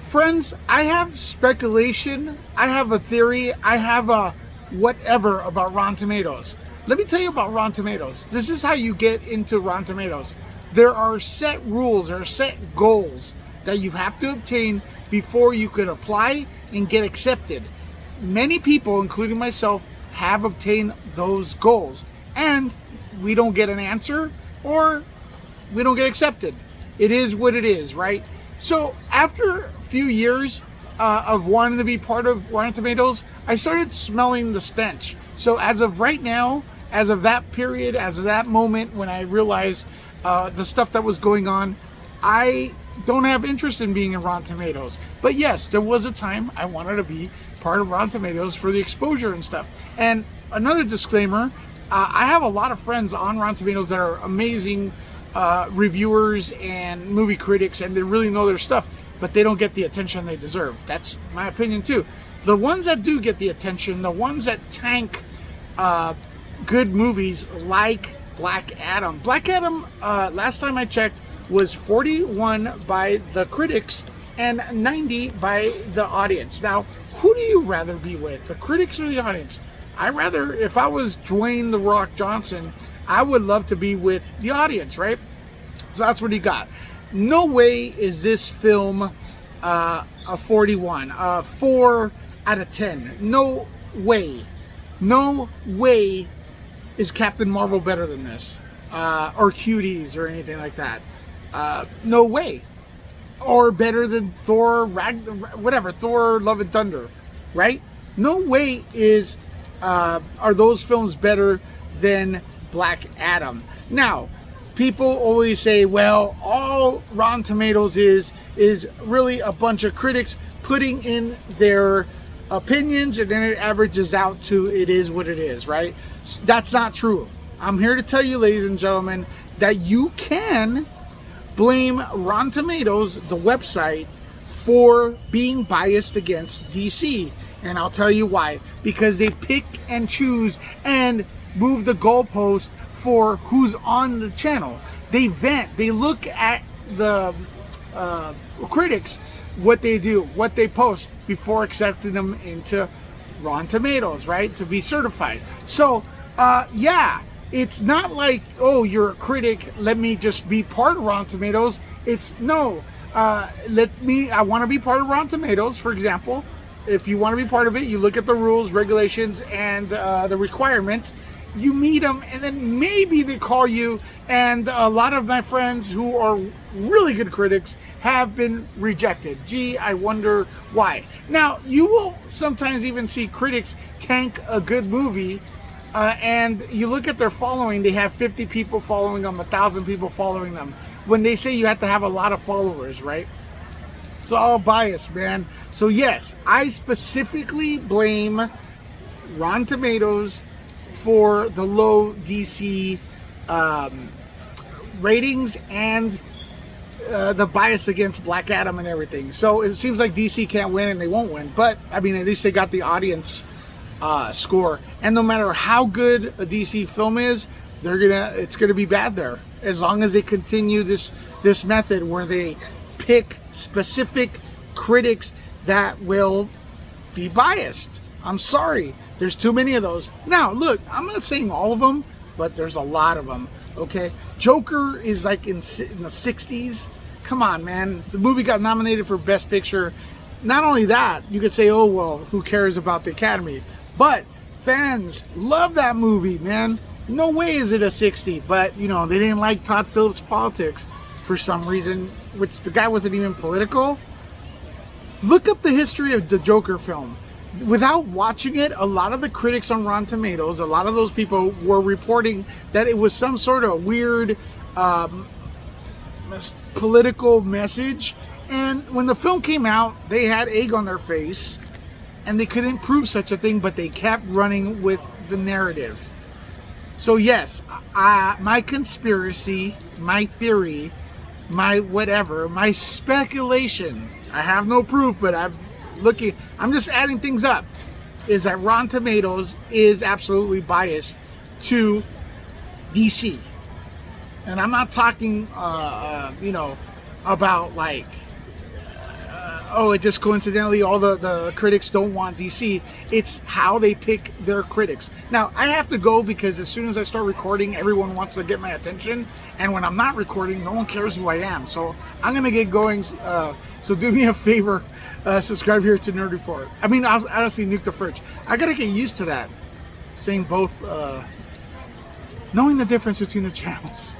Friends, I have speculation, I have a theory, I have a whatever about Rotten Tomatoes. Let me tell you about Rotten Tomatoes. This is how you get into Rotten Tomatoes. There are set rules, there are set goals that you have to obtain before you could apply and get accepted. Many people, including myself, have obtained those goals, and we don't get an answer or we don't get accepted. It is what it is, right? So after a few years of wanting to be part of Rotten Tomatoes, I started smelling the stench. So as of right now, as of that period, as of that moment when I realized the stuff that was going on, I don't have interest in being in Rotten Tomatoes. But yes, there was a time I wanted to be part of Rotten Tomatoes for the exposure and stuff. And another disclaimer, I have a lot of friends on Rotten Tomatoes that are amazing reviewers and movie critics, and they really know their stuff, but they don't get the attention they deserve. That's my opinion too. The ones that do get the attention, the ones that tank good movies like Black Adam. Black Adam, last time I checked, was 41 by the critics and 90 by the audience. Now, who do you rather be with, the critics or the audience? I rather, if I was Dwayne "The Rock" Johnson, I would love to be with the audience, right? So that's what he got. No way is this film a 41, 4 out of 10. No way. No way is Captain Marvel better than this, or Cuties or anything like that. No way. Or better than Thor, Thor Love and Thunder, right? No way are those films better than Black Adam. Now, people always say, well, all Rotten Tomatoes is really a bunch of critics putting in their opinions, and then it averages out to it is what it is, right? That's not true. I'm here to tell you, ladies and gentlemen, that you can blame Rotten Tomatoes, the website, for being biased against DC. And I'll tell you why. Because they pick and choose and move the goalpost for who's on the channel. They vent. They look at the critics, what they do, what they post, before accepting them into Rotten Tomatoes, right? To be certified. So, yeah. It's not like, oh, you're a critic, let me just be part of Rotten Tomatoes. It's, no, I want to be part of Rotten Tomatoes, for example. If you want to be part of it, you look at the rules, regulations, and the requirements. You meet them, and then maybe they call you. And a lot of my friends who are really good critics have been rejected. Gee, I wonder why. Now, you will sometimes even see critics tank a good movie, and you look at their following, they have 50 people following them, 1,000 people following them. When they say you have to have a lot of followers, right? It's all biased, man. So yes, I specifically blame Rotten Tomatoes for the low DC ratings and the bias against Black Adam and everything. So it seems like DC can't win and they won't win. But, I mean, at least they got the audience score. And no matter how good a DC film is, it's gonna be bad there. As long as they continue this method where they pick specific critics that will be biased. I'm sorry. There's too many of those. Now, look, I'm not saying all of them, but there's a lot of them, okay? Joker is like in the 60s. Come on, man. The movie got nominated for Best Picture. Not only that, you could say, oh, well, who cares about the Academy? But fans love that movie, man. No way is it a 60, but, you know, they didn't like Todd Phillips' politics for some reason, which the guy wasn't even political. Look up the history of the Joker film. Without watching it, a lot of the critics on Rotten Tomatoes, a lot of those people were reporting that it was some sort of weird political message. And when the film came out, they had egg on their face, and they couldn't prove such a thing, but they kept running with the narrative. So yes, my conspiracy, my theory, my whatever, my speculation, I have no proof, but I'm just adding things up, is that Rotten Tomatoes is absolutely biased to DC. And I'm not talking, about like oh, it just coincidentally all the critics don't want DC. It's how they pick their critics. Now, I have to go because as soon as I start recording, everyone wants to get my attention. And when I'm not recording, no one cares who I am. So I'm going to get going. So do me a favor, subscribe here to Nerd Report. I mean, honestly, Nuke the Fridge. I got to get used to that. Saying both, knowing the difference between the channels.